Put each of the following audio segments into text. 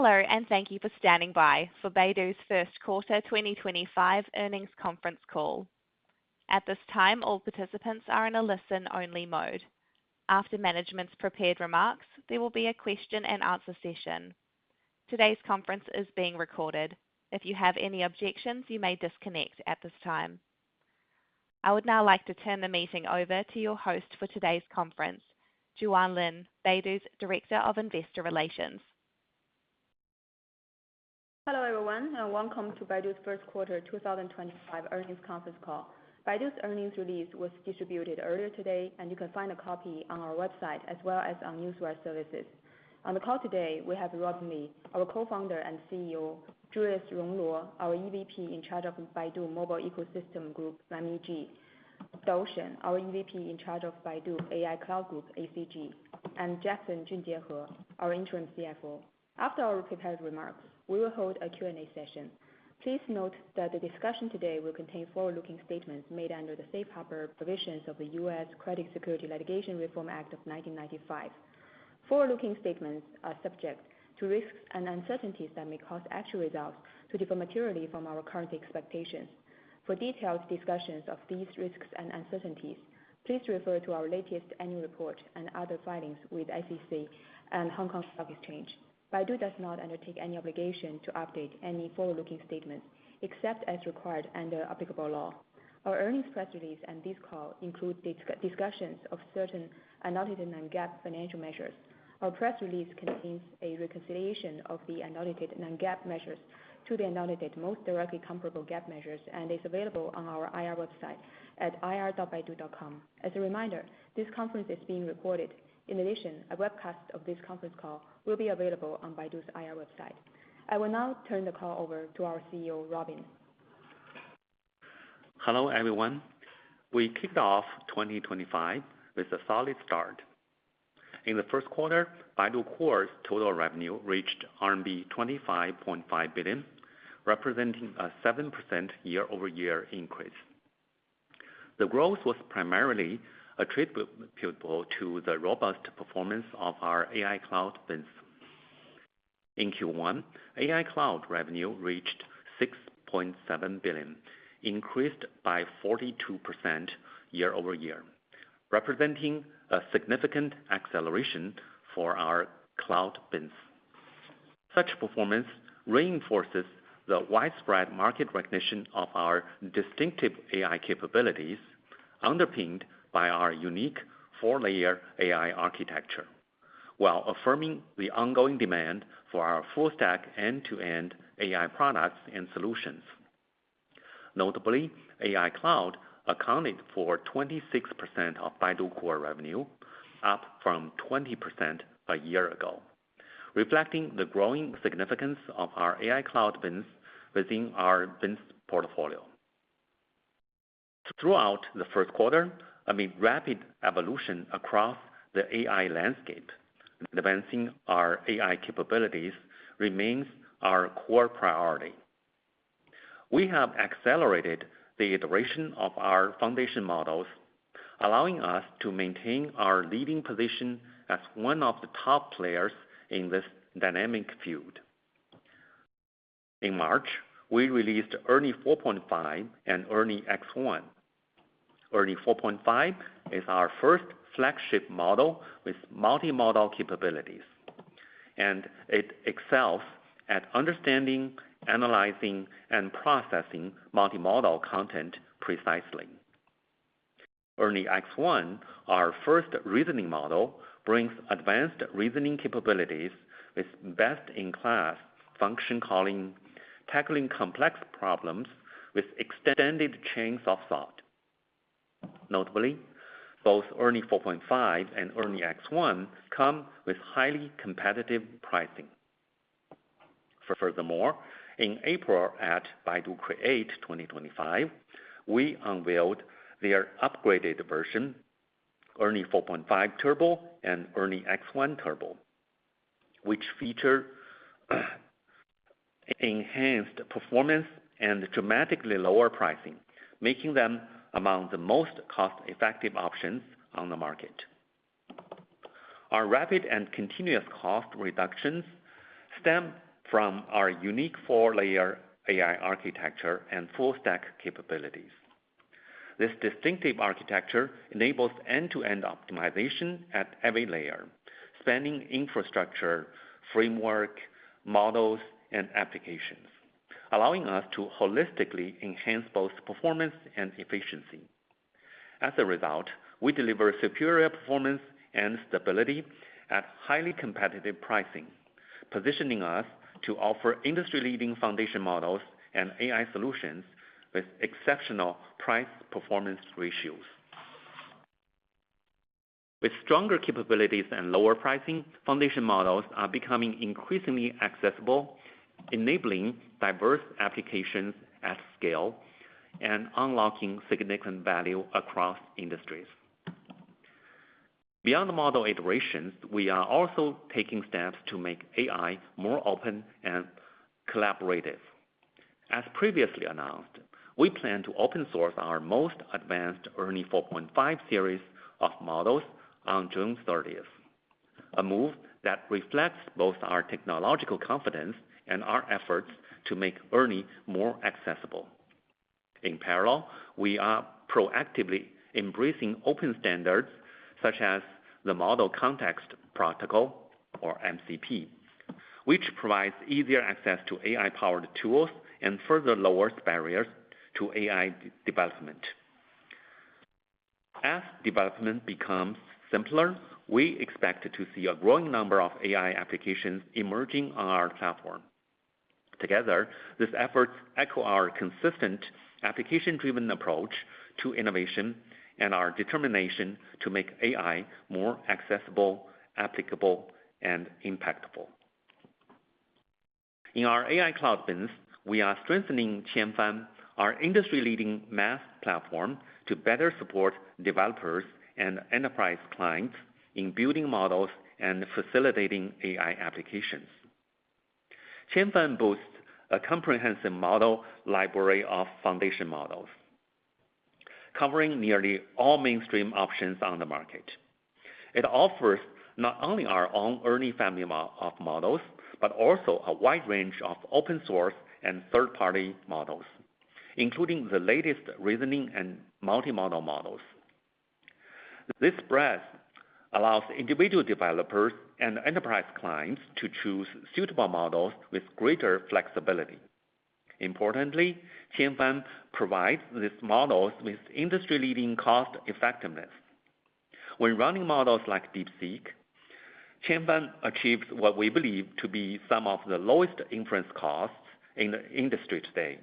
Hello, and thank you for standing by for Baidu's first quarter 2025 earnings conference call. At this time, all participants are in a listen-only mode. After management's prepared remarks, there will be a question-and-answer session. Today's conference is being recorded. If you have any objections, you may disconnect at this time. I would now like to turn the meeting over to your host for today's conference, Juan Lin, Baidu's Director of Investor Relations. Hello everyone, and welcome to Baidu's first quarter 2025 earnings conference call. Baidu's earnings release was distributed earlier today, and you can find a copy on our website as well as on newswire services. On the call today, we have Robin Li, our co-founder and CEO, Julius Rongluo, our EVP in charge of Baidu Mobile Ecosystem Group, MEG, Dou Shen, our EVP in charge of Baidu AI Cloud Group, ACG, and Jackson Junjie, our interim CFO. After our prepared remarks, we will hold a Q&A session. Please note that the discussion today will contain forward-looking statements made under the safe harbor provisions of the U.S. Credit Security Litigation Reform Act of 1995. Forward-looking statements are subject to risks and uncertainties that may cause actual results to differ materially from our current expectations. For detailed discussions of these risks and uncertainties, please refer to our latest annual report and other filings with SEC and Hong Kong Stock Exchange. Baidu does not undertake any obligation to update any forward-looking statements except as required under applicable law. Our earnings press release and this call include discussions of certain unaudited non-GAAP financial measures. Our press release contains a reconciliation of the unaudited non-GAAP measures to the unaudited most directly comparable GAAP measures and is available on our IR website at ir.baidu.com. As a reminder, this conference is being recorded. In addition, a webcast of this conference call will be available on Baidu's IR website. I will now turn the call over to our CEO, Robin. Hello everyone. We kicked off 2025 with a solid start. In the first quarter, Baidu Core's total revenue reached RMB 25.5 billion, representing a 7% year-over-year increase. The growth was primarily attributable to the robust performance of our AI Cloud business. In Q1, AI Cloud revenue reached 6.7 billion, increased by 42% year-over-year, representing a significant acceleration for our cloud business. Such performance reinforces the widespread market recognition of our distinctive AI capabilities, underpinned by our unique four-layer AI architecture, while affirming the ongoing demand for our full-stack end-to-end AI products and solutions. Notably, AI Cloud accounted for 26% of Baidu Core revenue, up from 20% a year ago, reflecting the growing significance of our AI Cloud business within our business portfolio. Throughout the first quarter, amid rapid evolution across the AI landscape, advancing our AI capabilities remains our core priority. We have accelerated the iteration of our foundation models, allowing us to maintain our leading position as one of the top players in this dynamic field. In March, we released ERNIE 4.5 and ERNIE X1. ERNIE 4.5 is our first flagship model with multimodal capabilities, and it excels at understanding, analyzing, and processing multimodal content precisely. ERNIE X1, our first reasoning model, brings advanced reasoning capabilities with best-in-class function calling, tackling complex problems with extended chains of thought. Notably, both ERNIE 4.5 and ERNIE X1 come with highly competitive pricing. Furthermore, in April at Baidu Create 2025, we unveiled their upgraded version, ERNIE 4.5 Turbo and ERNIE X1 Turbo, which feature enhanced performance and dramatically lower pricing, making them among the most cost-effective options on the market. Our rapid and continuous cost reductions stem from our unique 4-layer AI architecture and full-stack capabilities. This distinctive architecture enables end-to-end optimization at every layer, spanning infrastructure, framework, models, and applications, allowing us to holistically enhance both performance and efficiency. As a result, we deliver superior performance and stability at highly competitive pricing, positioning us to offer industry-leading foundation models and AI solutions with exceptional price-performance ratios. With stronger capabilities and lower pricing, foundation models are becoming increasingly accessible, enabling diverse applications at scale and unlocking significant value across industries. Beyond the model iterations, we are also taking steps to make AI more open and collaborative. As previously announced, we plan to open source our most advanced ERNIE 4.5 series of models on June 30th, a move that reflects both our technological confidence and our efforts to make ERNIE more accessible. In parallel, we are proactively embracing open standards such as the Model Context Protocol, or MCP, which provides easier access to AI-powered tools and further lowers barriers to AI development. As development becomes simpler, we expect to see a growing number of AI applications emerging on our platform. Together, these efforts echo our consistent application-driven approach to innovation and our determination to make AI more accessible, applicable, and impactful. In our AI cloud business, we are strengthening Qianfan, our industry-leading MaaS platform, to better support developers and enterprise clients in building models and facilitating AI applications. Qianfan boasts a comprehensive model library of foundation models, covering nearly all mainstream options on the market. It offers not only our own ERNIE family of models, but also a wide range of open source and third-party models, including the latest reasoning and multimodal models. This breadth allows individual developers and enterprise clients to choose suitable models with greater flexibility. Importantly, Qianfan provides these models with industry-leading cost effectiveness. When running models like DeepSeek, Qianfan achieves what we believe to be some of the lowest inference costs in the industry today,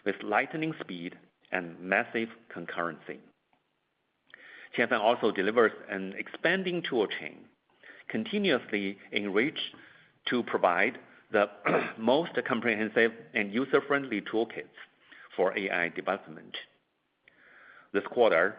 with lightning speed and massive concurrency. Qianfan also delivers an expanding tool chain, continuously enriched to provide the most comprehensive and user-friendly toolkits for AI development. This quarter,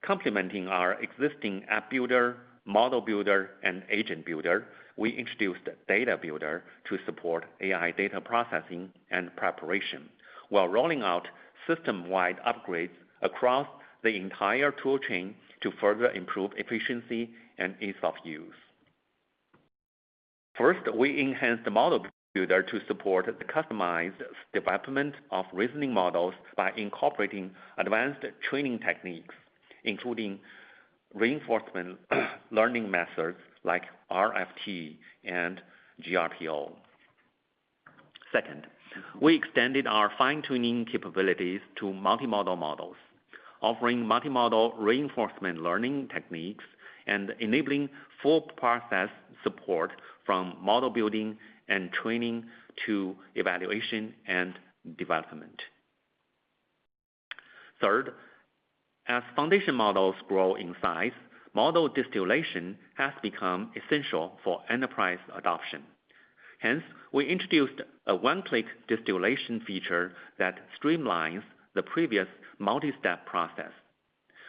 complementing our existing App Builder, Model Builder, and Agent Builder, we introduced Data Builder to support AI data processing and preparation, while rolling out system-wide upgrades across the entire toolchain to further improve efficiency and ease of use. First, we enhanced the Model Builder to support the customized development of reasoning models by incorporating advanced training techniques, including reinforcement learning methods like RFT and GRPO. Second, we extended our fine-tuning capabilities to multimodal models, offering multimodal reinforcement learning techniques and enabling full process support from model building and training to evaluation and development. Third, as foundation models grow in size, model distillation has become essential for enterprise adoption. Hence, we introduced a one-click distillation feature that streamlines the previous multi-step process.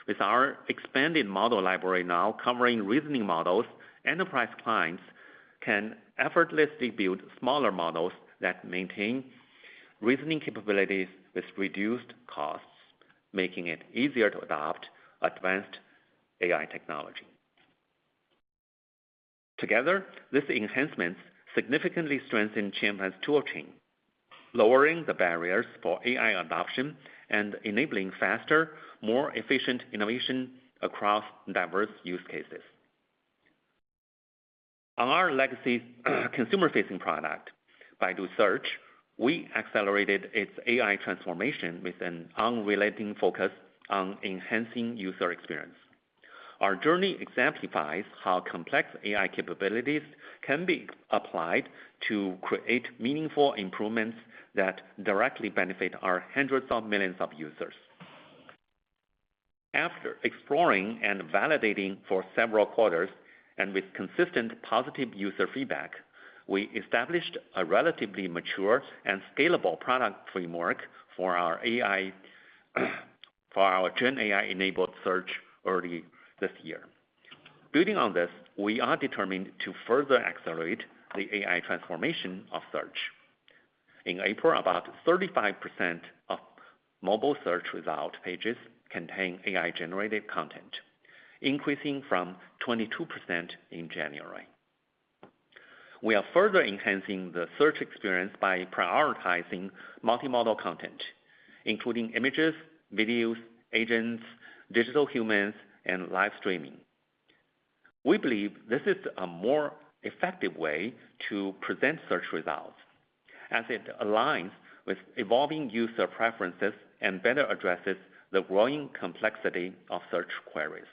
With our expanded model library now covering reasoning models, enterprise clients can effortlessly build smaller models that maintain reasoning capabilities with reduced costs, making it easier to adopt advanced AI technology. Together, these enhancements significantly strengthened Qianfan's toolchain, lowering the barriers for AI adoption and enabling faster, more efficient innovation across diverse use cases. On our legacy consumer-facing product, Baidu Search, we accelerated its AI transformation with an unrelenting focus on enhancing user experience. Our journey exemplifies how complex AI capabilities can be applied to create meaningful improvements that directly benefit our hundreds of millions of users. After exploring and validating for several quarters, and with consistent positive user feedback, we established a relatively mature and scalable product framework for our Gen AI-enabled search early this year. Building on this, we are determined to further accelerate the AI transformation of search. In April, about 35% of mobile search result pages contain AI-generated content, increasing from 22% in January. We are further enhancing the search experience by prioritizing multimodal content, including images, videos, agents, digital humans, and live streaming. We believe this is a more effective way to present search results, as it aligns with evolving user preferences and better addresses the growing complexity of search queries.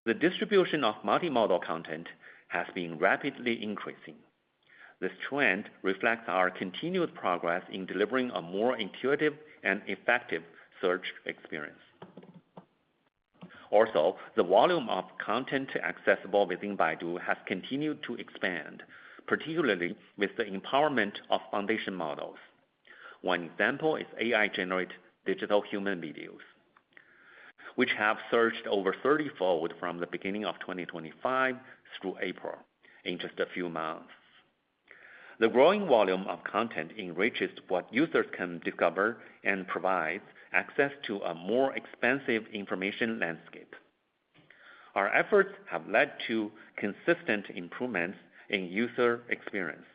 The distribution of multimodal content has been rapidly increasing. This trend reflects our continued progress in delivering a more intuitive and effective search experience. Also, the volume of content accessible within Baidu has continued to expand, particularly with the empowerment of foundation models. One example is AI-generated digital human videos, which have surged over 30-fold from the beginning of 2025 through April in just a few months. The growing volume of content enriches what users can discover and provides access to a more expansive information landscape. Our efforts have led to consistent improvements in user experience.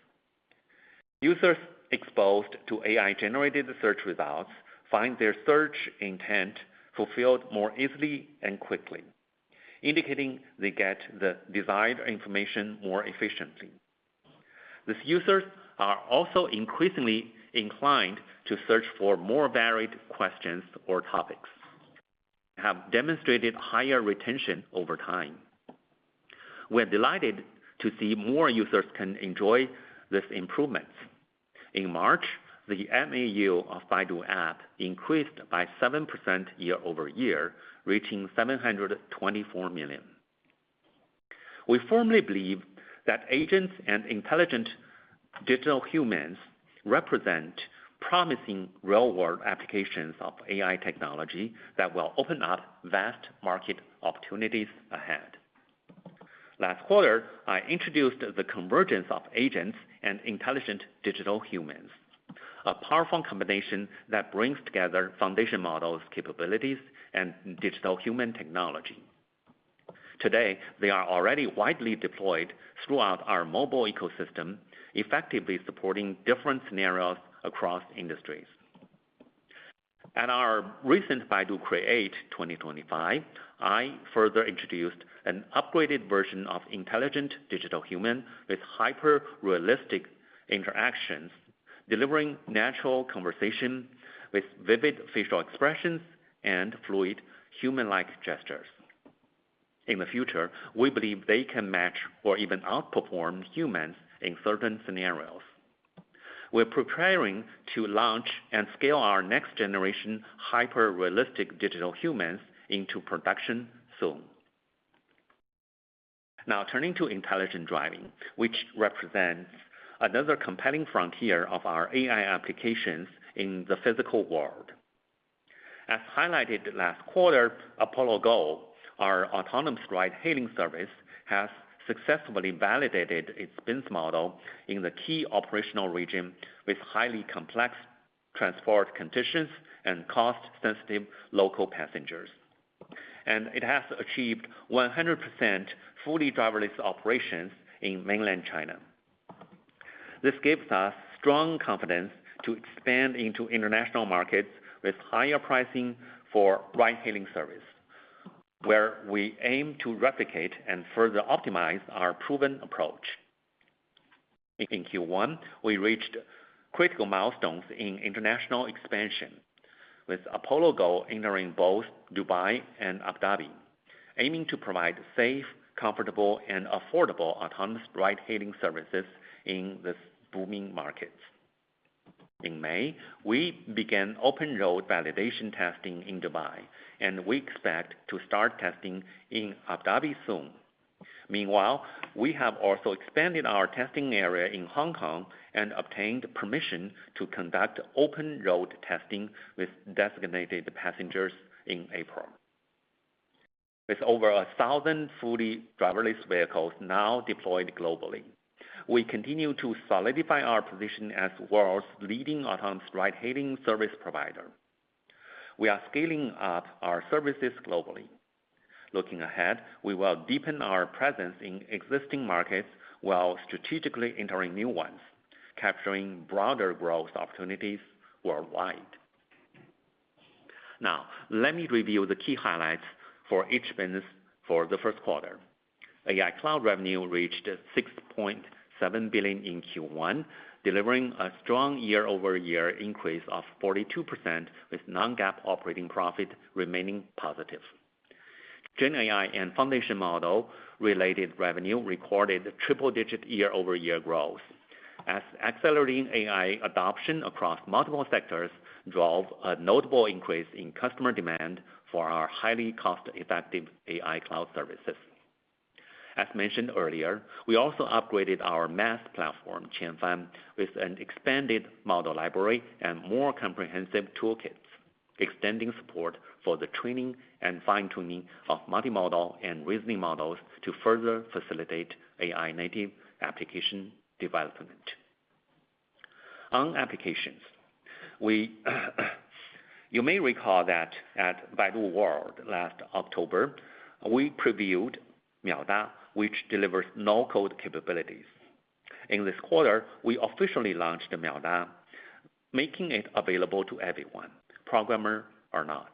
Users exposed to AI-generated search results find their search intent fulfilled more easily and quickly, indicating they get the desired information more efficiently. These users are also increasingly inclined to search for more varied questions or topics, have demonstrated higher retention over time. We're delighted to see more users can enjoy these improvements. In March, the MAU of Baidu App increased by 7% year-over-year, reaching 724 million. We firmly believe that agents and intelligent digital humans represent promising real-world applications of AI technology that will open up vast market opportunities ahead. Last quarter, I introduced the convergence of agents and intelligent digital humans, a powerful combination that brings together foundation models' capabilities and digital human technology. Today, they are already widely deployed throughout our mobile ecosystem, effectively supporting different scenarios across industries. At our recent Baidu Create 2025, I further introduced an upgraded version of intelligent digital human with hyper-realistic interactions, delivering natural conversation with vivid facial expressions and fluid human-like gestures. In the future, we believe they can match or even outperform humans in certain scenarios. We're preparing to launch and scale our next-generation hyper-realistic digital humans into production soon. Now, turning to intelligent driving, which represents another compelling frontier of our AI applications in the physical world. As highlighted last quarter, Apollo Go, our autonomous ride-hailing service, has successfully validated its business model in the key operational region with highly complex transport conditions and cost-sensitive local passengers. And it has achieved 100% fully driverless operations in mainland China, This gives us strong confidence to expand into international markets with higher pricing for ride-hailing service, where we aim to replicate and further optimize our proven approach. In Q1, we reached critical milestones in international expansion, with Apollo Go entering both Dubai and Abu Dhabi, aiming to provide safe, comfortable, and affordable autonomous ride-hailing services in these booming markets. In May, we began open road validation testing in Dubai, and we expect to start testing in Abu Dhabi soon. Meanwhile, we have also expanded our testing area in Hong Kong and obtained permission to conduct open road testing with designated passengers in April. With over 1,000 fully driverless vehicles now deployed globally, we continue to solidify our position as the world's leading autonomous ride-hailing service provider. We are scaling up our services globally. Looking ahead, we will deepen our presence in existing markets while strategically entering new ones, capturing broader growth opportunities worldwide. Now, let me review the key highlights for each business for the first quarter. AI Cloud revenue reached 6.7 billion in Q1, delivering a strong year-over-year increase of 42%, with non-GAAP operating profit remaining positive. Gen AI and foundation model-related revenue recorded triple-digit year-over-year growth, as accelerating AI adoption across multiple sectors drove a notable increase in customer demand for our highly cost-effective AI Cloud services. As mentioned earlier, we also upgraded our MaaS platform, Qianfan, with an expanded model library and more comprehensive toolkits, extending support for the training and fine-tuning of multimodal and reasoning models to further facilitate AI-native application development. On applications, you may recall that at Baidu World last October, we previewed Miranda, which delivers no-code capabilities. In this quarter, we officially launched Miranda, making it available to everyone, programmer or not.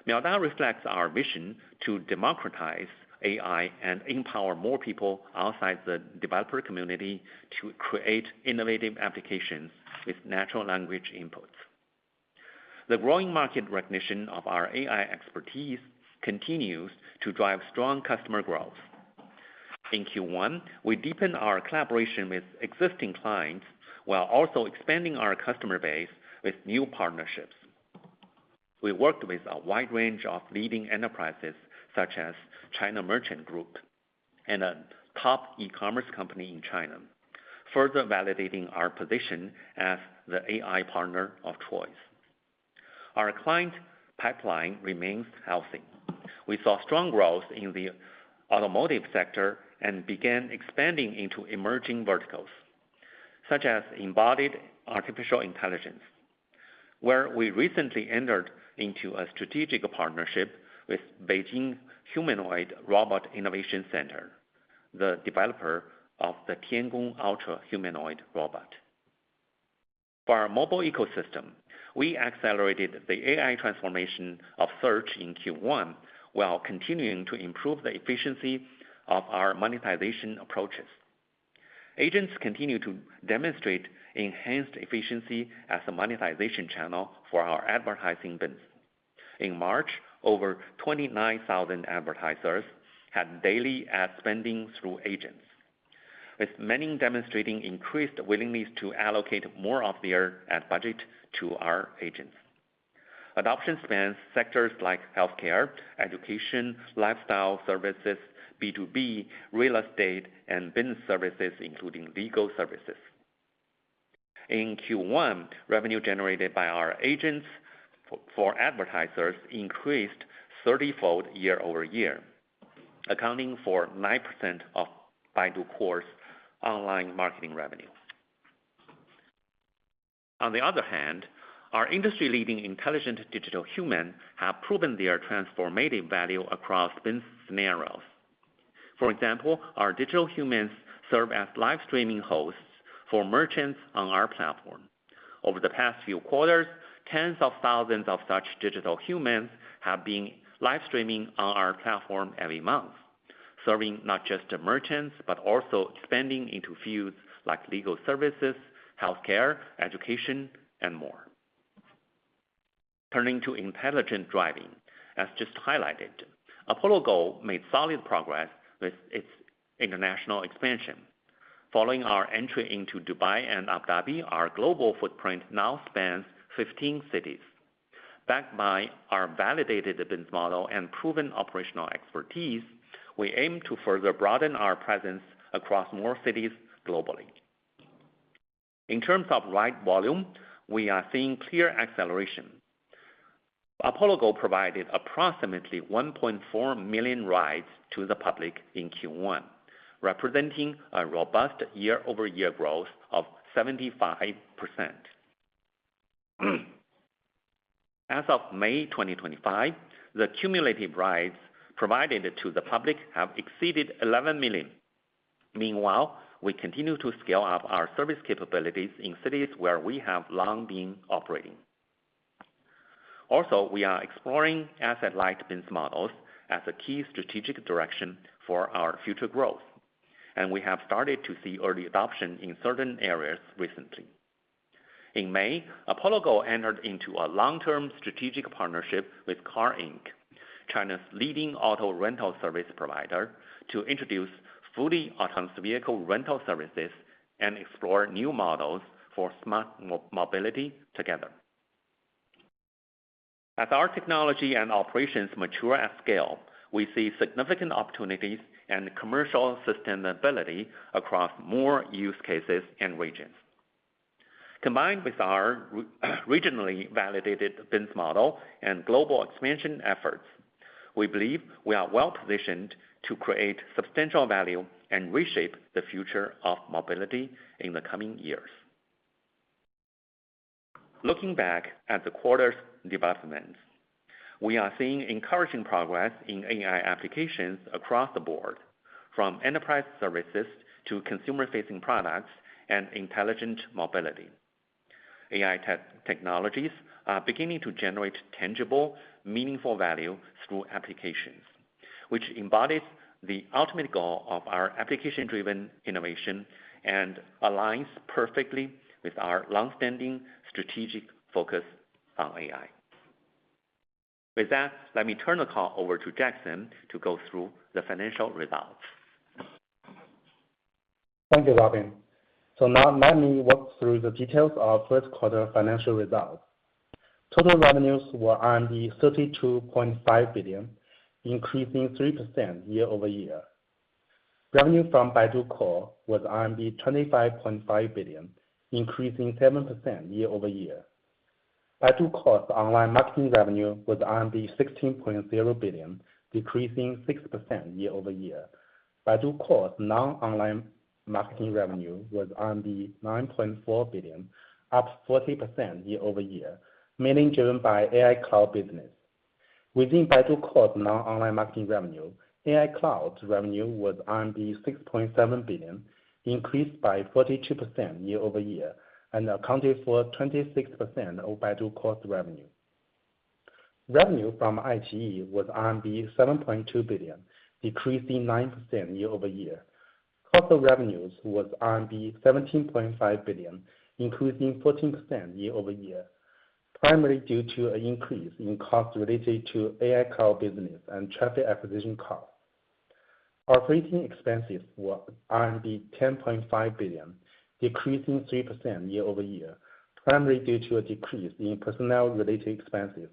Miranda reflects our vision to democratize AI and empower more people outside the developer community to create innovative applications with natural language inputs. The growing market recognition of our AI expertise continues to drive strong customer growth. In Q1, we deepened our collaboration with existing clients while also expanding our customer base with new partnerships. We worked with a wide range of leading enterprises such as China Merchant Group and a top e-commerce company in China, further validating our position as the AI partner of choice. Our client pipeline remains healthy. We saw strong growth in the automotive sector and began expanding into emerging verticals, such as embodied artificial intelligence, where we recently entered into a strategic partnership with Beijing Humanoid Robot Innovation Center, the developer of the Tiangong Ultra Humanoid Robot. For our mobile ecosystem, we accelerated the AI transformation of search in Q1 while continuing to improve the efficiency of our monetization approaches. Agents continue to demonstrate enhanced efficiency as a monetization channel for our advertising business. In March, over 29,000 advertisers had daily ad spending through agents, with many demonstrating increased willingness to allocate more of their ad budget to our agents. Adoption spans sectors like healthcare, education, lifestyle services, B2B, real estate, and business services, including legal services. In Q1, revenue generated by our agents for advertisers increased 30-fold year-over-year, accounting for 9% of Baidu Core's online marketing revenue. On the other hand, our industry-leading intelligent digital humans have proven their transformative value across business scenarios. For example, our digital humans serve as live streaming hosts for merchants on our platform. Over the past few quarters, tens of thousands of such digital humans have been live streaming on our platform every month, serving not just the merchants, but also expanding into fields like legal services, healthcare, education, and more. Turning to intelligent driving, as just highlighted, Apollo Go made solid progress with its international expansion. Following our entry into Dubai and Abu Dhabi, our global footprint now spans 15 cities. Backed by our validated business model and proven operational expertise, we aim to further broaden our presence across more cities globally. In terms of ride volume, we are seeing clear acceleration. Apollo Go provided approximately 1.4 million rides to the public in Q1, representing a robust year-over-year growth of 75%. As of May 2025, the cumulative rides provided to the public have exceeded 11 million. Meanwhile, we continue to scale up our service capabilities in cities where we have long been operating. Also, we are exploring asset-light business models as a key strategic direction for our future growth, and we have started to see early adoption in certain areas recently. In May, Apollo Go entered into a long-term strategic partnership with Car Inc., China's leading auto rental service provider, to introduce fully autonomous vehicle rental services and explore new models for smart mobility together. As our technology and operations mature at scale, we see significant opportunities and commercial sustainability across more use cases and regions. Combined with our regionally validated business model and global expansion efforts, we believe we are well positioned to create substantial value and reshape the future of mobility in the coming years. Looking back at the quarter's developments, we are seeing encouraging progress in AI applications across the board, from enterprise services to consumer-facing products and intelligent mobility. AI technologies are beginning to generate tangible, meaningful value through applications, which embodies the ultimate goal of our application-driven innovation and aligns perfectly with our longstanding strategic focus on AI. With that, let me turn the call over to Jackson to go through the financial results. Thank you, Robin. So now let me walk through the details of first quarter financial results. Total revenues were RMB 32.5 billion, increasing 3% year-over-year. Revenue from Baidu Core was RMB 25.5 billion, increasing 7% year-over-year. Baidu Core's online marketing revenue was RMB 16.0 billion, decreasing 6% year-over-year. Baidu Core's non-online marketing revenue was RMB 9.4 billion, up 40% year-over-year, mainly driven by AI Cloud business. Within Baidu Core's non-online marketing revenue, AI Cloud revenue was RMB 6.7 billion, increased by 42% year-over-year, and accounted for 26% of Baidu Core's revenue. Revenue from iQIYI was RMB 7.2 billion, decreasing 9% year-over-year. Cost of revenues was RMB 17.5 billion, increasing 14% year-over-year, primarily due to an increase in costs related to AI Cloud business and traffic acquisition costs. Operating expenses were RMB 10.5 billion, decreasing 3% year-over-year, primarily due to a decrease in personnel-related expenses,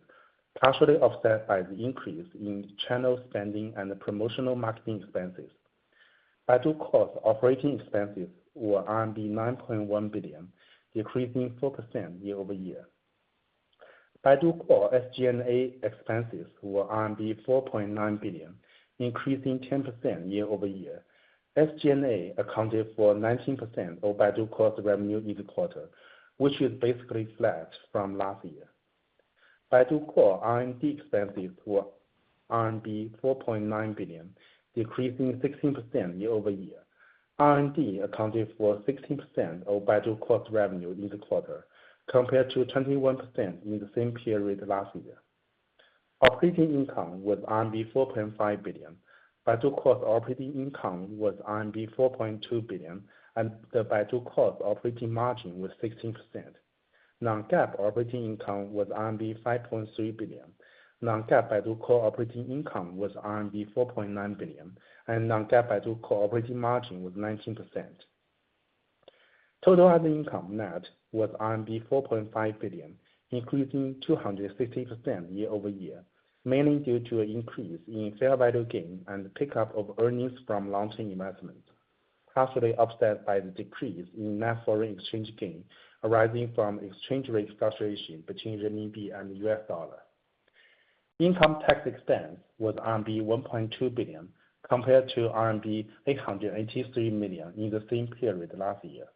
partially offset by the increase in channel spending and promotional marketing expenses. Baidu Core's operating expenses were RMB 9.1 billion, decreasing 4% year-over-year. Baidu Core SG&A expenses were RMB 4.9 billion, increasing 10% year-over-year. SG&A accounted for 19% of Baidu Core's revenue in the quarter, which is basically flat from last year. Baidu Core R&D expenses were RMB 4.9 billion, decreasing 16% year-over-year. R&D accounted for 16% of Baidu Core's revenue in the quarter, compared to 21% in the same period last year. Operating income was RMB 4.5 billion. Baidu Core's operating income was RMB 4.2 billion, and the Baidu Core's operating margin was 16%. Non-GAAP operating income was RMB 5.3 billion. Non-GAAP Baidu Core operating income was RMB 4.9 billion, and non-GAAP Baidu Core operating margin was 19%. Total other income net was RMB 4.5 billion, increasing 260% year-over-year, mainly due to an increase in fair value gain and pickup of earnings from long-term investments, partially offset by the decrease in net foreign exchange gain arising from exchange rate fluctuation between RMB and US dollar. Income tax expense was RMB 1.2 billion, compared to RMB 883 million in the same period last year.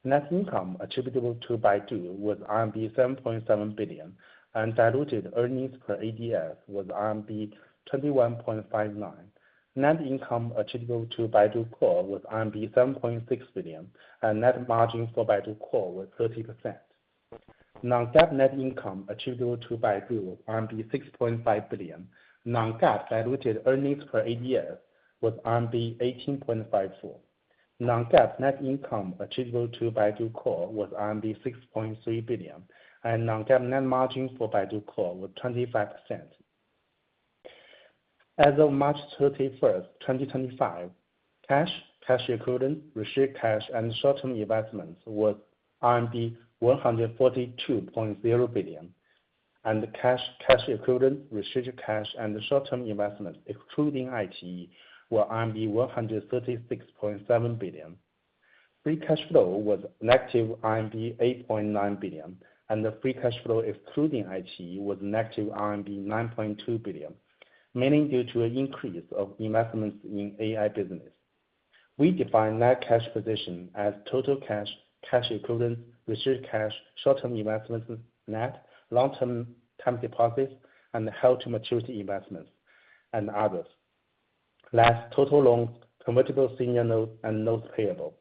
Net income attributable to Baidu was RMB 7.7 billion, and diluted earnings per ADS was RMB 21.59. Net income attributable to Baidu Core was RMB 7.6 billion, and net margin for Baidu Core was 30%. Non-GAAP net income attributable to Baidu was RMB 6.5 billion. Non-GAAP diluted earnings per ADS was RMB 18.54. Non-GAAP net income attributable to Baidu Core was RMB 6.3 billion, and non-GAAP net margin for Baidu Core was 25%. As of March 31st, 2025, cash equivalents, restricted cash, and short-term investments was RMB 142.0 billion, and cash equivalents, restricted cash, and short-term investments, excluding iQIYI, were RMB 136.7 billion. Free cash flow was negative RMB 8.9 billion, and the free cash flow excluding iQIYI was negative RMB 9.2 billion, mainly due to an increase of investments in AI business. We define net cash position as total cash equivalents, restricted cash, short-term investments, net, long-term time deposits, and held-to-maturity investments, and others, less total loans, convertible senior notes, and notes payable.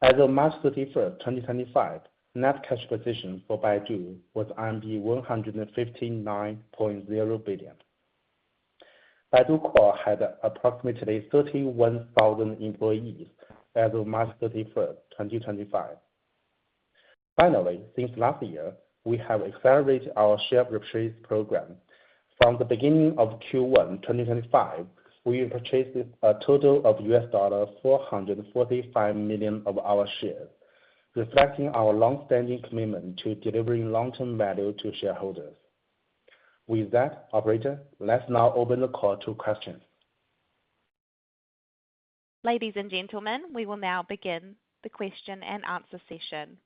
As of March 31st, 2025, net cash position for Baidu was RMB 159.0 billion. Baidu Core had approximately 31,000 employees as of March 31st, 2025. Finally, since last year, we have accelerated our share repurchase program. From the beginning of Q1 2025, we purchased a total of $445 million of our shares, reflecting our long-standing commitment to delivering long-term value to shareholders. With that, operator, let's now open the call to questions. Ladies and gentlemen, we will now begin the question and answer session.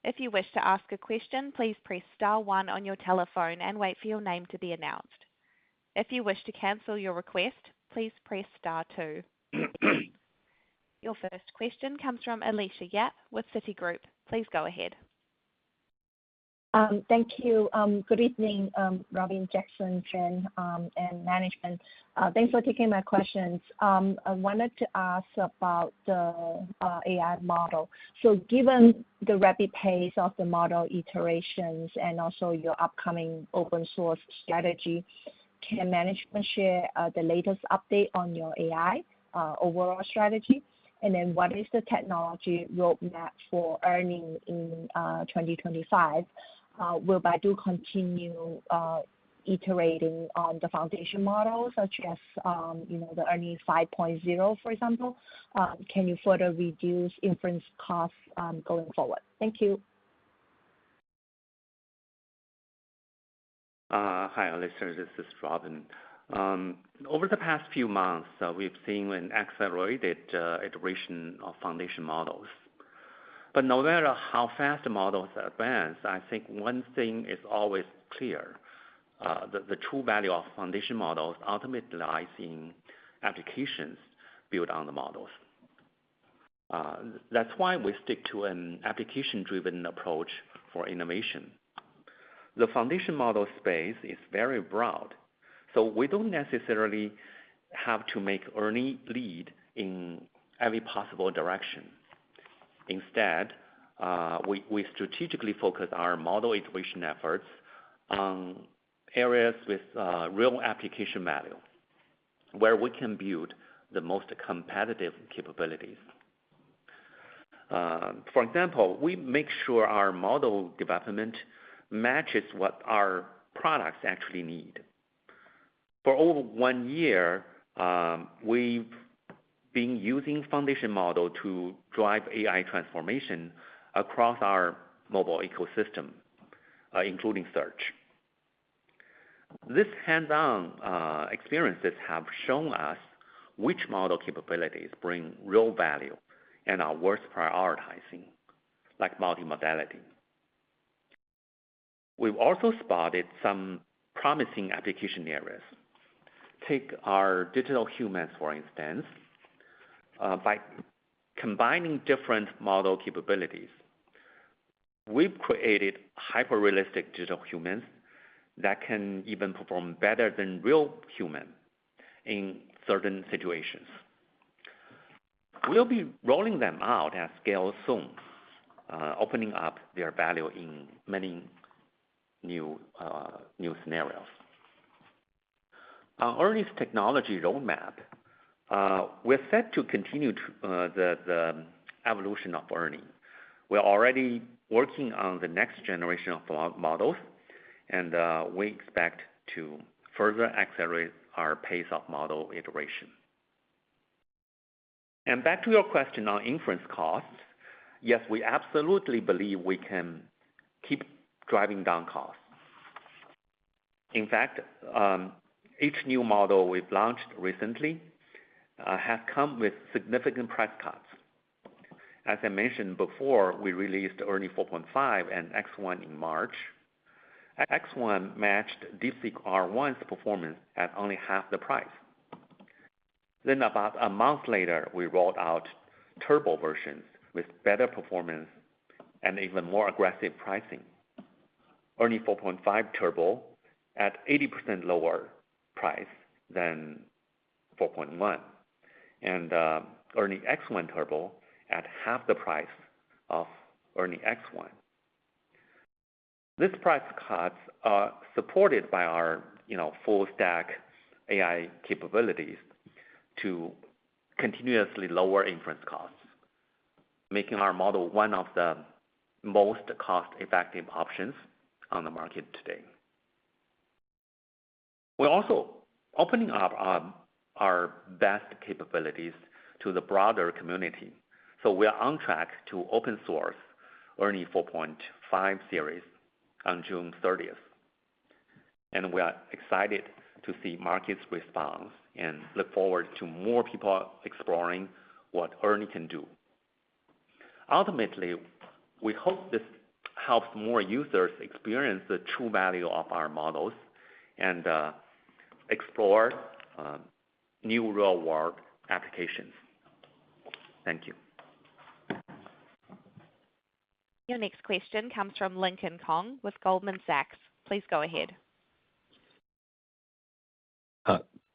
If you wish to ask a question, please press star 1 on your telephone and wait for your name to be announced. If you wish to cancel your request, please press star 2. Your first question comes from Alicia Yap with Citigroup. Please go ahead. Thank you. Good evening, Robin, Jackson, Chen, and management. Thanks for taking my questions. I wanted to ask about the AI model. So given the rapid pace of the model iterations and also your upcoming open source strategy, can management share the latest update on your AI overall strategy? And then what is the technology roadmap for ERNIE in 2025? Will Baidu continue iterating on the foundation model, such as the ERNIE 5.0, for example? Can you further reduce inference costs going forward? Thank you. Hi, Alicia. This is Robin. Over the past few months, we've seen an accelerated iteration of foundation models. But no matter how fast the models advance, I think one thing is always clear. The true value of foundation models ultimately lies in applications built on the models. That's why we stick to an application-driven approach for innovation. The foundation model space is very broad, so we don't necessarily have to make ERNIE lead in every possible direction. Instead, we strategically focus our model iteration efforts on areas with real application value, where we can build the most competitive capabilities. For example, we make sure our model development matches what our products actually need. For over 1 year, we've been using foundation model to drive AI transformation across our mobile ecosystem, including search. This hands-on experiences have shown us which model capabilities bring real value and are worth prioritizing, like multimodality. We've also spotted some promising application areas. Take our digital humans, for instance. By combining different model capabilities, we've created hyper-realistic digital humans that can even perform better than real humans in certain situations. We'll be rolling them out at scale soon, opening up their value in many new scenarios. On ERNIE's technology roadmap, we're set to continue the evolution of ERNIE. We're already working on the next generation of models, and we expect to further accelerate our pace of model iteration. And back to your question on inference costs, yes, we absolutely believe we can keep driving down costs. In fact, each new model we've launched recently has come with significant price cuts. As I mentioned before, we released ERNIE 4.5 and X1 in March. X1 matched DeepSeek R1's performance at only half the price. Then about a month later, we rolled out turbo versions with better performance and even more aggressive pricing. ERNIE 4.5 Turbo at 80% lower price than 4.1, and ERNIE X1 Turbo at half the price of ERNIE X1. These price cuts are supported by our full stack AI capabilities to continuously lower inference costs, making our model one of the most cost-effective options on the market today. We're also opening up our best capabilities to the broader community. So we are on track to open source ERNIE 4.5 series on June 30th. And we are excited to see market's response and look forward to more people exploring what ERNIE can do. Ultimately, we hope this helps more users experience the true value of our models and explore new real-world applications. Thank you. Your next question comes from Lincoln Kong with Goldman Sachs. Please go ahead.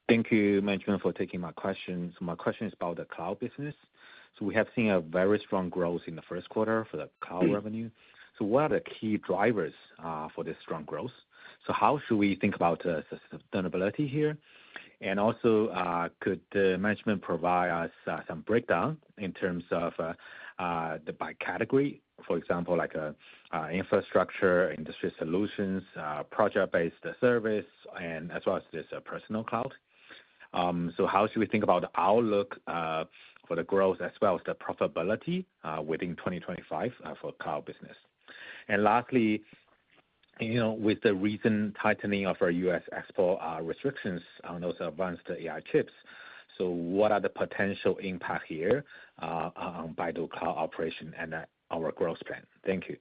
Thank you, management, for taking my question. So my question is about the cloud business. So we have seen a very strong growth in the first quarter for the cloud revenue. So what are the key drivers for this strong growth? So how should we think about sustainability here? And also, could the management provide us some breakdown in terms of the by category, for example, like infrastructure, industry solutions, project-based service, and as well as this personal cloud? So how should we think about the outlook for the growth as well as the profitability within 2025 for cloud business? And lastly, with the recent tightening of our U.S. export restrictions on those advanced AI chips, so what are the potential impact here on Baidu cloud operation and our growth plan? Thank you.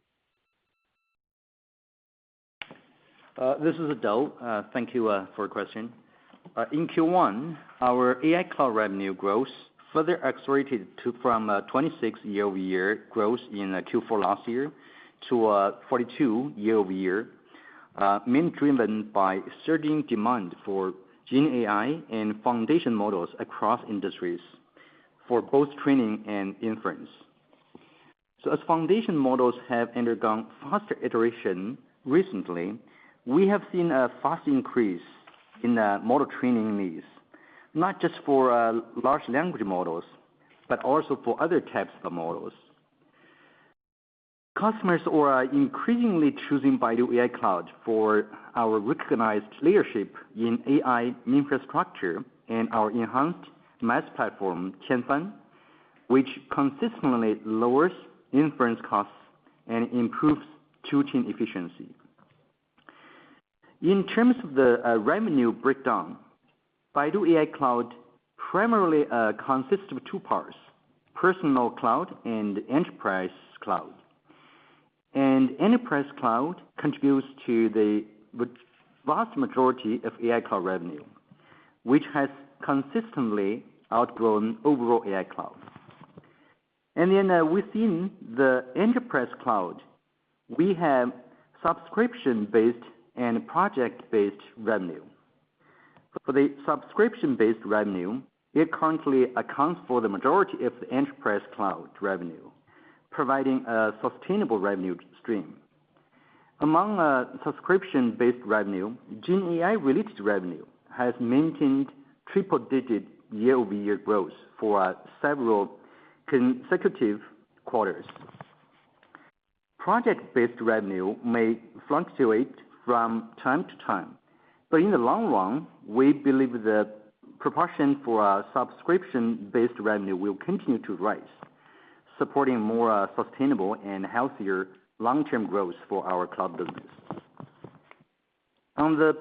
This is Dou. Thank you for your question. In Q1, our AI cloud revenue growth further accelerated from 26 year-over-year growth in Q4 last year to 42 year-over-year, mainly driven by surging demand for Gen AI and foundation models across industries. for both training and inference. So as foundation models have undergone faster iteration recently, we have seen a fast increase in model training needs, not just for large language models, but also for other types of models. Customers are increasingly choosing Baidu AI Cloud for our recognized leadership in AI infrastructure and our enhanced MaaS platform, Qianfan, which consistently lowers inference costs and improves tuning efficiency. In terms of the revenue breakdown, Baidu AI Cloud primarily consists of two parts, personal cloud and enterprise cloud. And enterprise cloud contributes to the vast majority of AI cloud revenue, which has consistently outgrown overall AI cloud. And then within the enterprise cloud, we have subscription-based and project-based revenue. For the subscription-based revenue, it currently accounts for the majority of the enterprise cloud revenue, providing a sustainable revenue stream. Among subscription-based revenue, Gen AI-related revenue has maintained triple-digit year-over-year growth for several consecutive quarters. Project-based revenue may fluctuate from time to time, but in the long run, we believe the proportion for subscription-based revenue will continue to rise, supporting more sustainable and healthier long-term growth for our cloud business. On the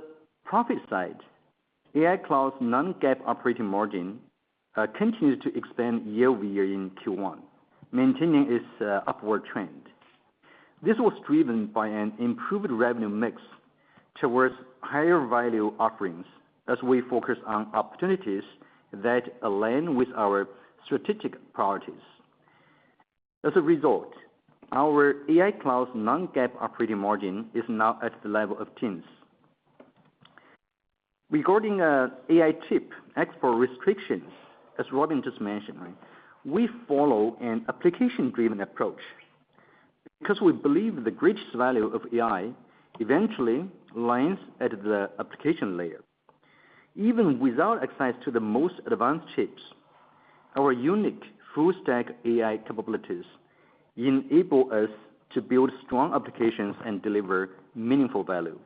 profit side, AI Cloud's non-GAAP operating margin continues to expand year-over-year in Q1, maintaining its upward trend. This was driven by an improved revenue mix towards higher value offerings as we focus on opportunities that align with our strategic priorities. As a result, our AI Cloud's non-GAAP operating margin is now at the level of teens. Regarding AI chip export restrictions, as Robin just mentioned, right, we follow an application-driven approach because we believe the greatest value of AI eventually lies at the application layer. Even without access to the most advanced chips, our unique full-stack AI capabilities enable us to build strong applications and deliver meaningful value.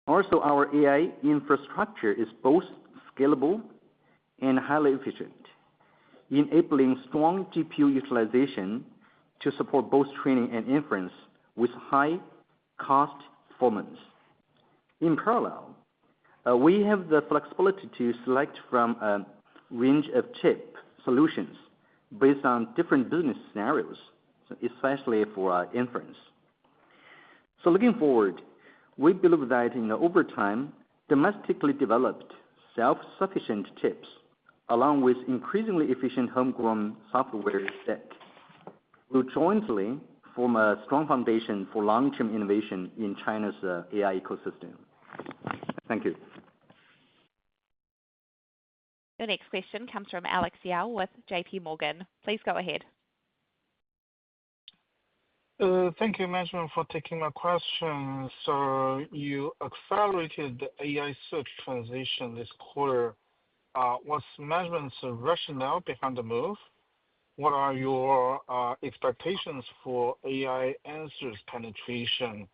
Also, our AI infrastructure is both scalable and highly efficient, enabling strong GPU utilization to support both training and inference with high cost performance. In parallel, we have the flexibility to select from a range of chip solutions based on different business scenarios, especially for inference. So looking forward, we believe that over time, domestically developed self-sufficient chips, along with increasingly efficient homegrown software stack, will jointly form a strong foundation for long-term innovation in China's AI ecosystem. Thank you. Your next question comes from Alex Yao with JP Morgan. Please go ahead. Thank you, management, for taking my question. So you accelerated the AI search transition this quarter. What's management's rationale behind the move? What are your expectations for AI answers penetration?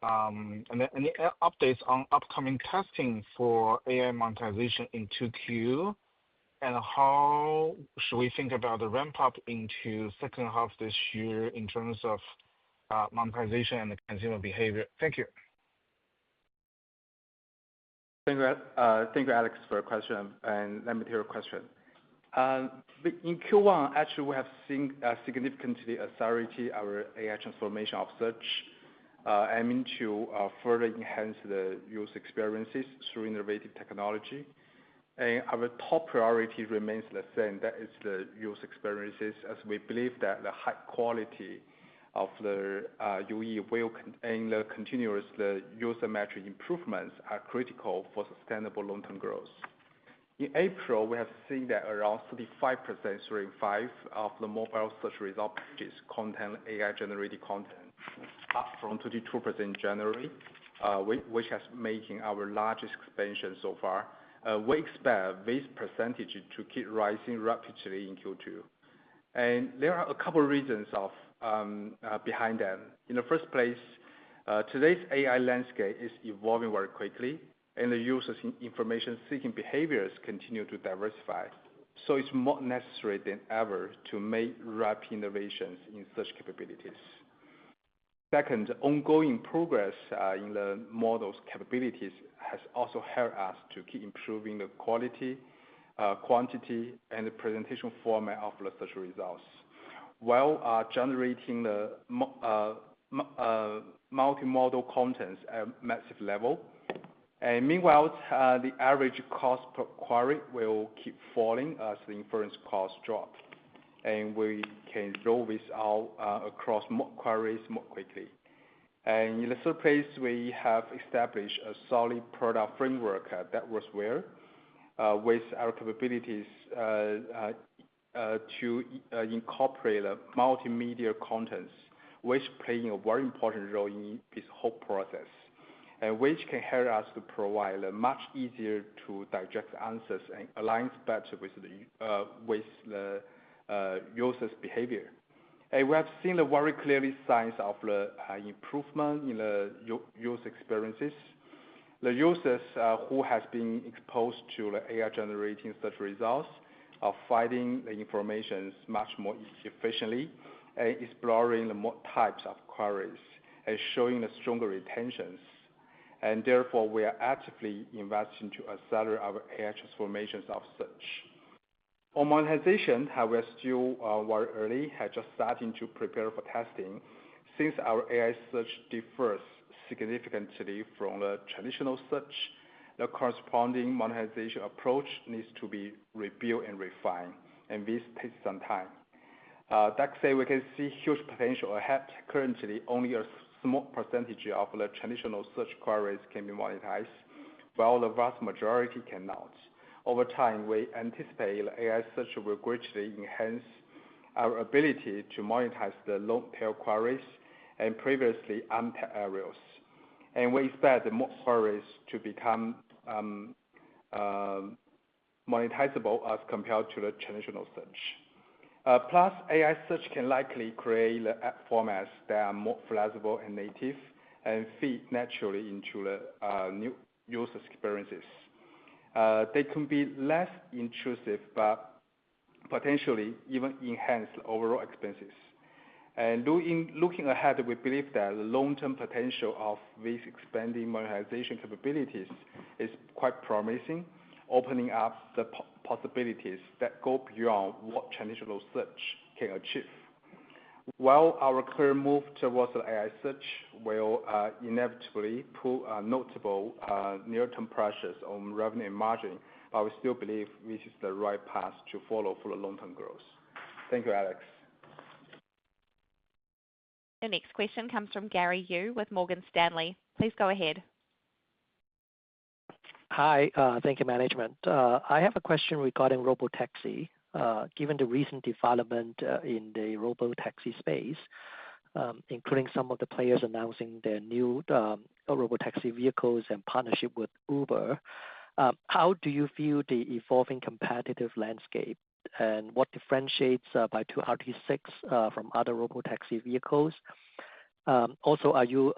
And then any updates on upcoming testing for AI monetization in 2Q? And how should we think about the ramp up into second half this year in terms of monetization and the consumer behavior? Thank you. Thank you, Alex, for your question. And let me take your question. In Q1, actually, we have seen significantly accelerate our AI transformation of search, aiming to further enhance the user experiences through innovative technology. And our top priority remains the same, that is the user experiences, as we believe that the high quality of the UE and the continuous user metric improvements are critical for sustainable long-term growth. In April, we have seen that around 35% of the mobile search result pages contain AI-generated content, up from 22% in January, which has making our largest expansion so far. We expect this percentage to keep rising rapidly in Q2. And there are a couple of reasons behind them. In the first place, today's AI landscape is evolving very quickly, and the users' information-seeking behaviors continue to diversify. So it's more necessary than ever to make rapid innovations in such capabilities. Second, ongoing progress in the model's capabilities has also helped us to keep improving the quality, quantity, and the presentation format of the search results, while generating the multimodal contents at massive level. And meanwhile, the average cost per query will keep falling as the inference costs drop, and we can roll this out across more queries more quickly. And in the third place, we have established a solid product framework that works well with our capabilities to incorporate multimedia contents, which play a very important role in this whole process, and which can help us to provide a much easier to digest answers and aligns better with the user's behavior. And we have seen the very clearly signs of the improvement in the user experiences. The users who has been exposed to the AI generating search results are finding the information much more efficiently and exploring the more types of queries and showing the stronger retentions. And therefore, we are actively investing to accelerate our AI transformations of search. On monetization, we are still very early, just starting to prepare for testing. Since our AI search differs significantly from the traditional search, the corresponding monetization approach needs to be rebuilt and refined, and this takes some time. That said, we can see huge potential ahead. Currently, only a small percentage of the traditional search queries can be monetized, while the vast majority cannot. Over time, we anticipate AI search will greatly enhance our ability to monetize the long-tail queries and previously untapped areas. And we expect more queries to become monetizable as compared to the traditional search. Plus, AI search can likely create the app formats that are more flexible and native and fit naturally into the new user experiences. They can be less intrusive, but potentially even enhance the overall expenses. And looking ahead, we believe that the long-term potential of these expanding monetization capabilities is quite promising, opening up the possibilities that go beyond what traditional search can achieve. While our current move towards the AI search will inevitably put notable near-term pressures on revenue and margin, but we still believe this is the right path to follow for the long-term growth. Thank you, Alex. The next question comes from Gary Yu with Morgan Stanley. Please go ahead. Hi, thank you, management. I have a question regarding Robotaxi. Given the recent development in the Robotaxi space, including some of the players announcing their new Robotaxi vehicles and partnership with Uber, how do you view the evolving competitive landscape, and what differentiates Baidu RT6 from other Robotaxi vehicles? Also, are you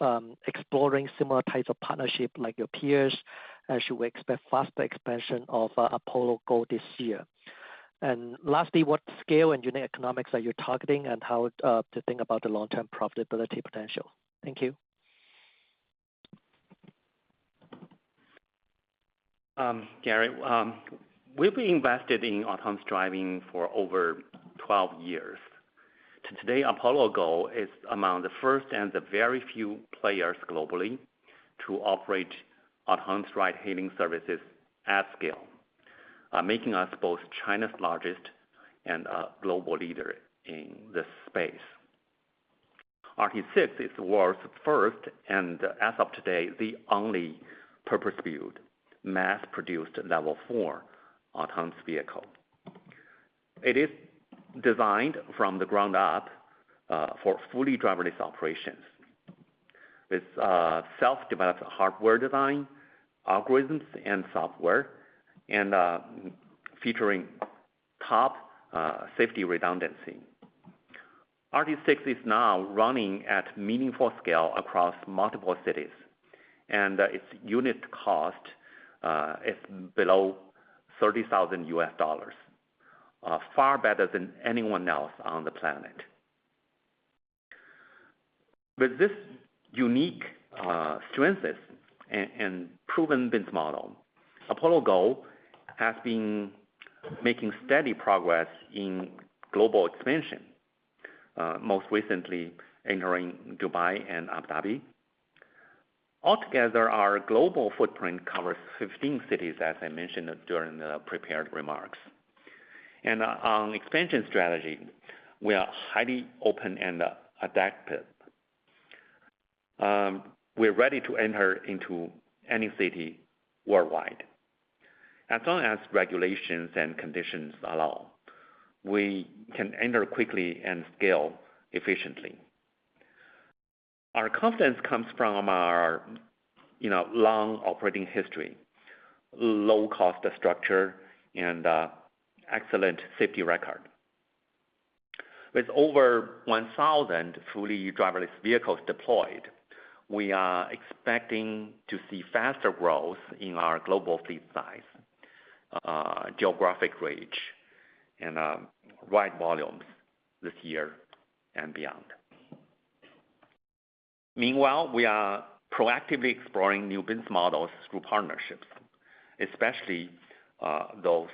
exploring similar types of partnership like your peers? Should we expect faster expansion of Apollo Go this year? And lastly, what scale and unit economics are you targeting, and how to think about the long-term profitability potential? Thank you. Gary, we've been invested in autonomous driving for over 12 years. Today, Apollo Go is among the first and the very few players globally to operate autonomous ride-hailing services at scale, making us both China's largest and a global leader in this space. RT6 is the world's first and, as of today, the only purpose-built, mass-produced Level 4 autonomous vehicle. It is designed from the ground up for fully driverless operations with self-developed hardware design, algorithms, and software, and featuring top safety redundancy. RT6 is now running at meaningful scale across multiple cities, and its unit cost is below $30,000, far better than anyone else on the planet. With this unique strengths and proven business model, Apollo Go has been making steady progress in global expansion, most recently entering Dubai and Abu Dhabi. Altogether, our global footprint covers 15 cities, as I mentioned during the prepared remarks. And on expansion strategy, we are highly open and adaptive. We're ready to enter into any city worldwide. As long as regulations and conditions allow, we can enter quickly and scale efficiently. Our confidence comes from our long operating history, low cost structure, and excellent safety record. With over 1,000 fully driverless vehicles deployed, we are expecting to see faster growth in our global fleet size, geographic reach, and ride volumes this year and beyond. Meanwhile, we are proactively exploring new business models through partnerships, especially those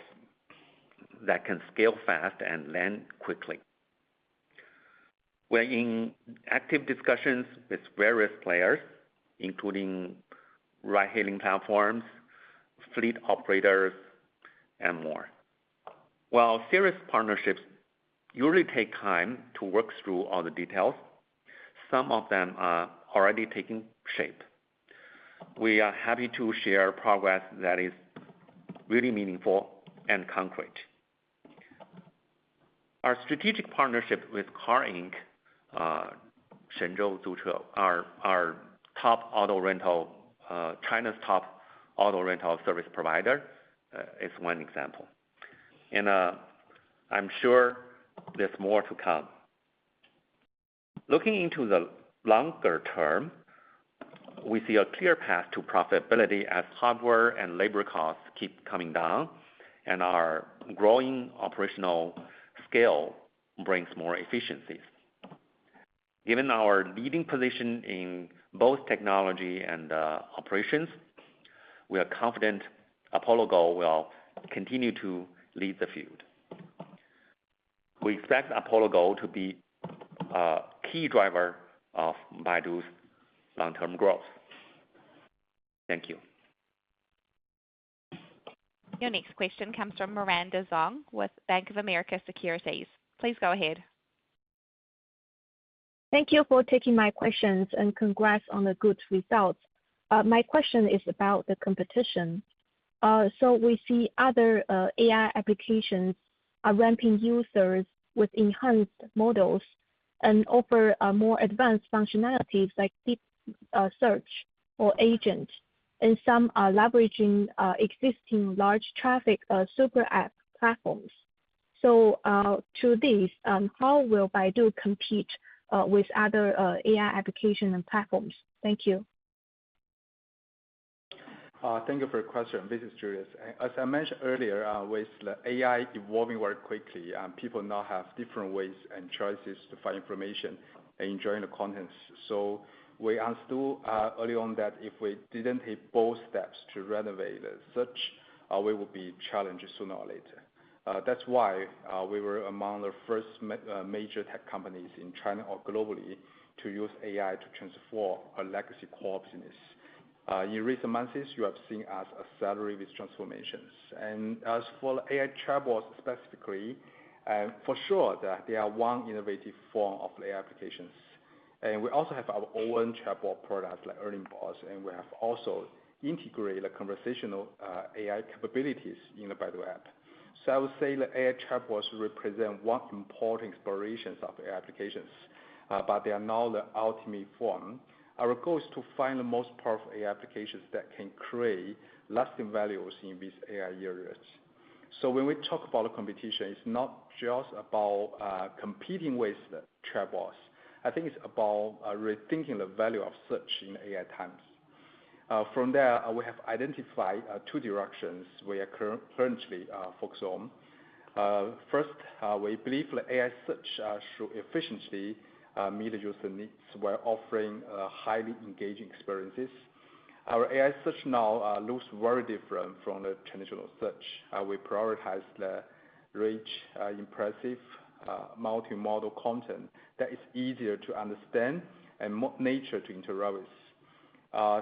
that can scale fast and land quickly. We're in active discussions with various players, including ride-hailing platforms, fleet operators, and more. While serious partnerships usually take time to work through all the details, some of them are already taking shape. We are happy to share progress that is really meaningful and concrete. Our strategic partnership with Car Inc., Shenzhou Zuche, our top auto rental, China's top auto rental service provider, is one example. And I'm sure there's more to come. Looking into the longer term, we see a clear path to profitability as hardware and labor costs keep coming down, and our growing operational scale brings more efficiencies. Given our leading position in both technology and operations, we are confident Apollo Go will continue to lead the field. We expect Apollo Go to be a key driver of Baidu's long-term growth. Thank you. Your next question comes from Miranda Zong with Bank of America Securities. Please go ahead. Thank you for taking my questions and congrats on the good results. My question is about the competition. So we see other AI applications are ramping users with enhanced models and offer more advanced functionalities like deep search or agent, and some are leveraging existing large traffic super app platforms. So to this, how will Baidu compete with other AI application and platforms? Thank you. Thank you for your question. This is Julius. As I mentioned earlier, with the AI evolving very quickly, people now have different ways and choices to find information and enjoying the contents. So we understood early on that if we didn't take both steps to renovate the search, we would be challenged sooner or later. That's why we were among the first major tech companies in China or globally to use AI to transform a legacy core business. In recent months, you have seen us accelerate these transformations. And as for AI chatbots specifically, for sure that they are one innovative form of AI applications. And we also have our own chatbot products like ERNIE bots, and we have also integrate the conversational AI capabilities in the Baidu app. So I would say the AI chatbots represent one important explorations of AI applications, but they are not the ultimate form. Our goal is to find the most powerful AI applications that can create lasting values in these AI areas. So when we talk about the competition, it's not just about competing with the chatbots. I think it's about rethinking the value of search in AI times. From there, we have identified two directions we are currently focused on. First, we believe the AI search should efficiently meet the user needs while offering highly engaging experiences. Our AI search now looks very different from the traditional search. We prioritize the rich, impressive, multimodal content that is easier to understand and more nature to interact with.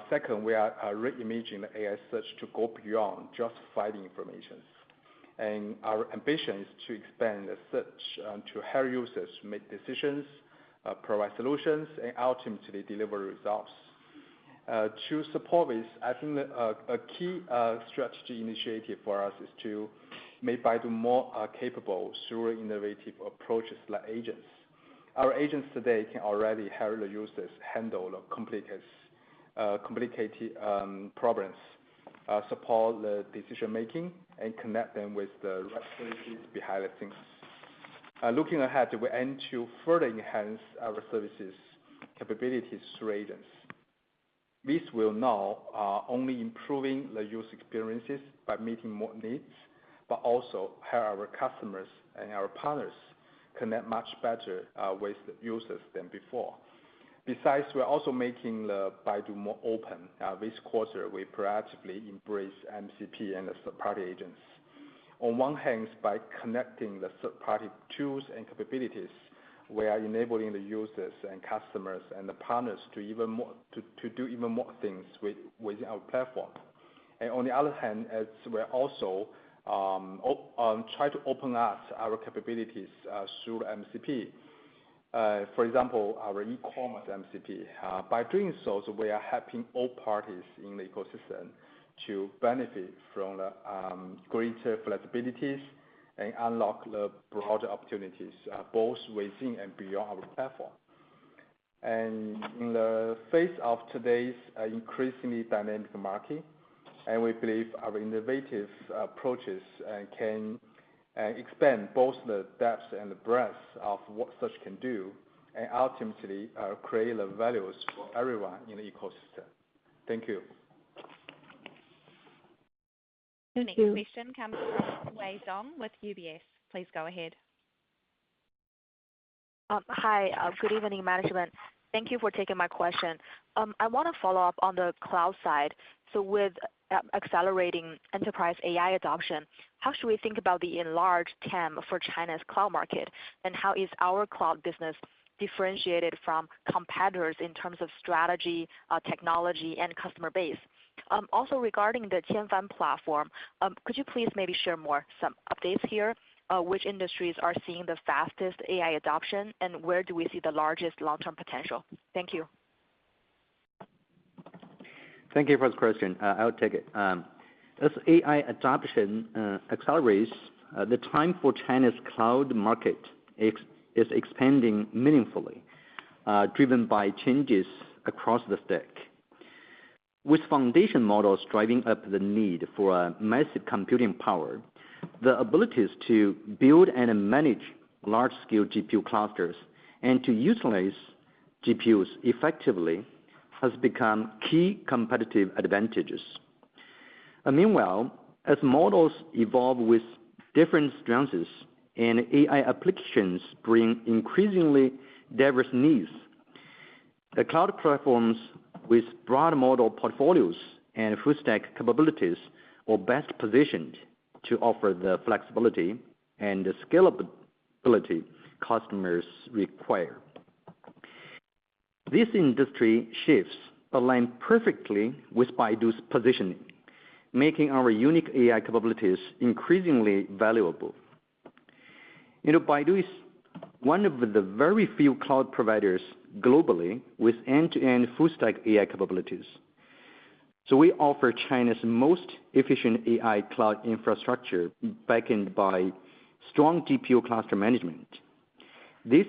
Second, we are reimagining the AI search to go beyond just finding information. And our ambition is to expand the search to help users make decisions, provide solutions, and ultimately deliver results. To support this, I think that a key strategy initiative for us is to make Baidu more capable through innovative approaches like agents. Our agents today can already help the users handle the complicated problems, support the decision making, and connect them with the right services behind the scenes. Looking ahead, we aim to further enhance our services capabilities through agents. This will not only improving the user experiences by meeting more needs, but also help our customers and our partners connect much better with the users than before. Besides, we're also making the Baidu more open. This quarter, we proactively embrace MCP and the third-party agents. On one hand, by connecting the third-party tools and capabilities, we are enabling the users and customers and the partners to do even more things within our platform. And on the other hand, as we're also try to open up our capabilities through MCP. For example, our e-commerce MCP. By doing so, we are helping all parties in the ecosystem to benefit from the greater flexibilities and unlock the broader opportunities, both within and beyond our platform. And in the face of today's increasingly dynamic market, and we believe our innovative approaches can expand both the depth and the breadth of what search can do, and ultimately create the values for everyone in the ecosystem. Thank you. The next question comes from Zong with UBS. Please go ahead. Hi, good evening, management. Thank you for taking my question. I want to follow up on the cloud side. So with accelerating enterprise AI adoption, how should we think about the enlarged TAM for China's cloud market? And how is our cloud business differentiated from competitors in terms of strategy, technology, and customer base? Also regarding the Qianfan platform, could you please maybe share some updates here? Which industries are seeing the fastest AI adoption, and where do we see the largest long-term potential? Thank you. Thank you for the question. I'll take it. As AI adoption accelerates, the time for China's cloud market is expanding meaningfully, driven by changes across the stack. With foundation models driving up the need for massive computing power, the abilities to build and manage large-scale GPU clusters and to utilize GPUs effectively has become key competitive advantages. Meanwhile, as models evolve with different strengths and AI applications bring increasingly diverse needs, the cloud platforms with broad model portfolios and full-stack capabilities are best positioned to offer the flexibility and the scalability customers require. These industry shifts align perfectly with Baidu's positioning, making our unique AI capabilities increasingly valuable. Baidu is one of the very few cloud providers globally with end-to-end full-stack AI capabilities. So we offer China's most efficient AI cloud infrastructure backed by strong GPU cluster management. This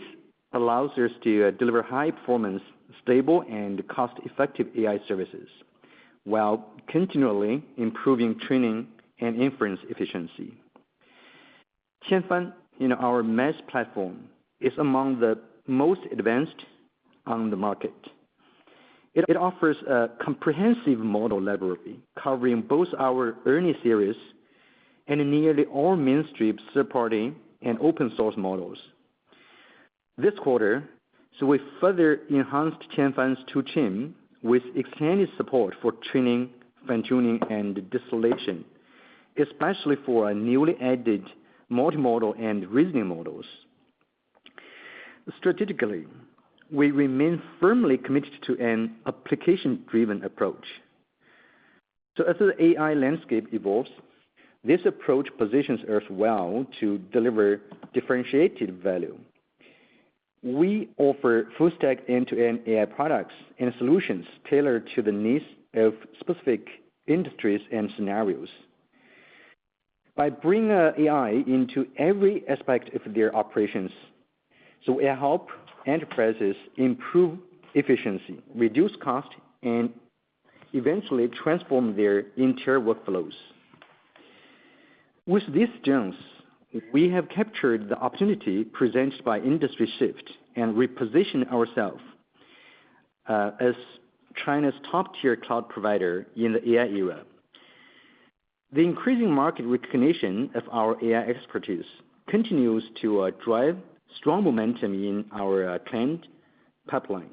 allows us to deliver high performance, stable, and cost-effective AI services while continually improving training and inference efficiency. Qianfan, our MaaS platform, is among the most advanced on the market. It offers a comprehensive model library covering both our ERNIE series and nearly all mainstream third-party and open-source models. This quarter, so we further enhanced Qianfan's toolchain with extended support for training, fine-tuning, and distillation, especially for newly added multimodal and reasoning models. Strategically, we remain firmly committed to an application-driven approach. So as the AI landscape evolves, this approach positions us well to deliver differentiated value. We offer full-stack end-to-end AI products and solutions tailored to the needs of specific industries and scenarios. By bringing AI into every aspect of their operations, so we help enterprises improve efficiency, reduce cost, and eventually transform their entire workflows. With these strengths, we have captured the opportunity presented by industry shift and repositioned ourselves as China's top-tier cloud provider in the AI era. The increasing market recognition of our AI expertise continues to drive strong momentum in our client pipeline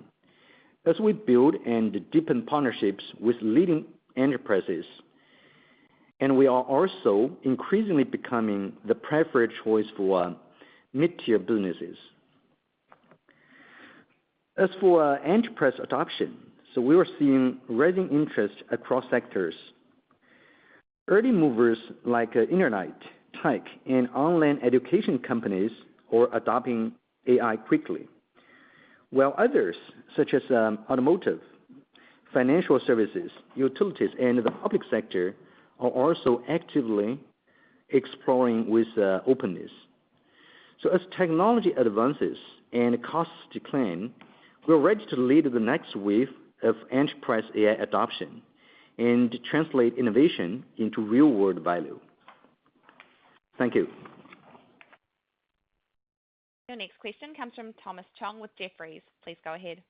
as we build and deepen partnerships with leading enterprises. And we are also increasingly becoming the preferred choice for mid-tier businesses. As for enterprise adoption, so we are seeing rising interest across sectors. Early movers like internet, tech, and online education companies are adopting AI quickly, while others, such as automotive, financial services, utilities, and the public sector, are also actively exploring with openness. So as technology advances and costs decline, we're ready to lead the next wave of enterprise AI adoption and translate innovation into real-world value. Thank you. Your next question comes from Thomas Chong with Jefferies. Please go ahead.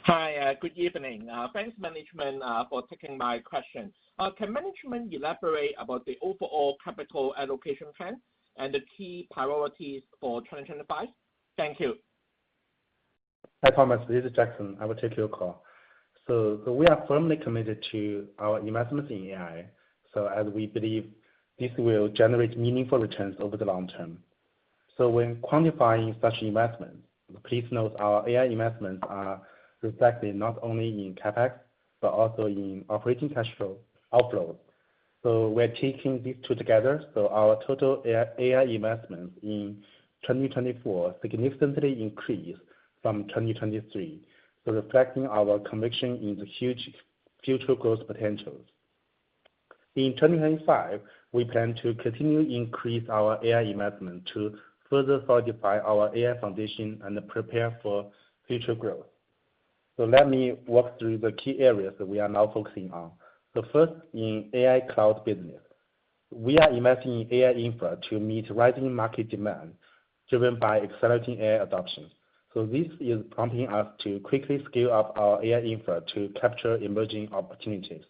Hi, good evening. Thanks, management, for taking my question. Can management elaborate about the overall capital allocation plan and the key priorities for 2025? Thank you. Hi, Thomas. This is Jackson. I will take your call. So we are firmly committed to our investments in AI, so as we believe this will generate meaningful returns over the long term. So when quantifying such investments, please note our AI investments are reflected not only in CapEx, but also in operating cash flow outflows. So we're taking these two together, so our total AI investments in 2024 significantly increased from 2023, so reflecting our conviction in the huge future growth potentials. In 2025, we plan to continue to increase our AI investment to further solidify our AI foundation and prepare for future growth. So let me walk through the key areas that we are now focusing on. So first, in AI cloud business, we are investing in AI infra to meet rising market demand driven by accelerating AI adoption. So this is prompting us to quickly scale up our AI infra to capture emerging opportunities.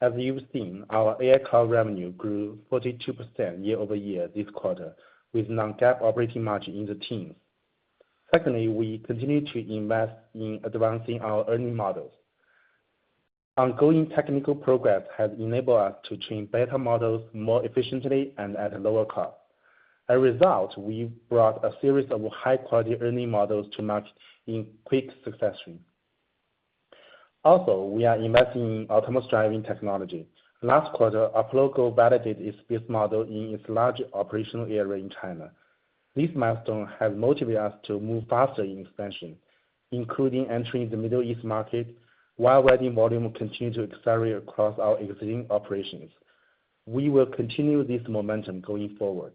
As you've seen, our AI cloud revenue grew 42% year over year this quarter, with non-GAAP operating margin in the teens. Secondly, we continue to invest in advancing our ERNIE models. Ongoing technical progress has enabled us to train better models more efficiently and at a lower cost. As a result, we brought a series of high-quality ERNIE models to market in quick succession. Also, we are investing in autonomous driving technology. Last quarter, Apollo Go validated its business model in its large operational area in China. This milestone has motivated us to move faster in expansion, including entering the Middle East market, while riding volume will continue to accelerate across our existing operations. We will continue this momentum going forward.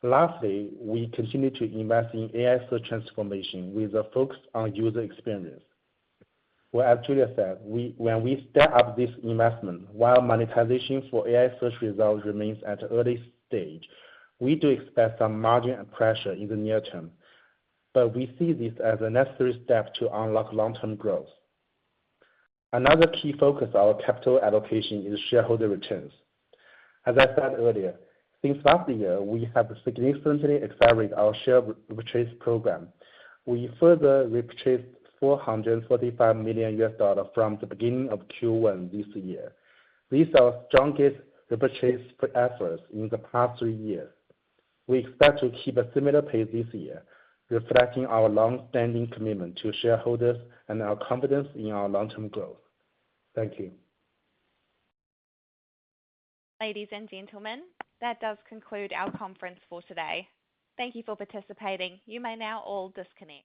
Lastly, we continue to invest in AI search transformation with a focus on user experience. Well, as Julia said, when we step up this investment, while monetization for AI search results remains at an early stage, we do expect some margin pressure in the near term, but we see this as a necessary step to unlock long-term growth. Another key focus of our capital allocation is shareholder returns. As I said earlier, since last year, we have significantly accelerated our share repurchase program. We further repurchased $445 million from the beginning of Q1 this year. These are our strongest repurchase efforts in the past 3 years. We expect to keep a similar pace this year, reflecting our long-standing commitment to shareholders and our confidence in our long-term growth. Thank you. Ladies and gentlemen, that does conclude our conference for today. Thank you for participating. You may now all disconnect.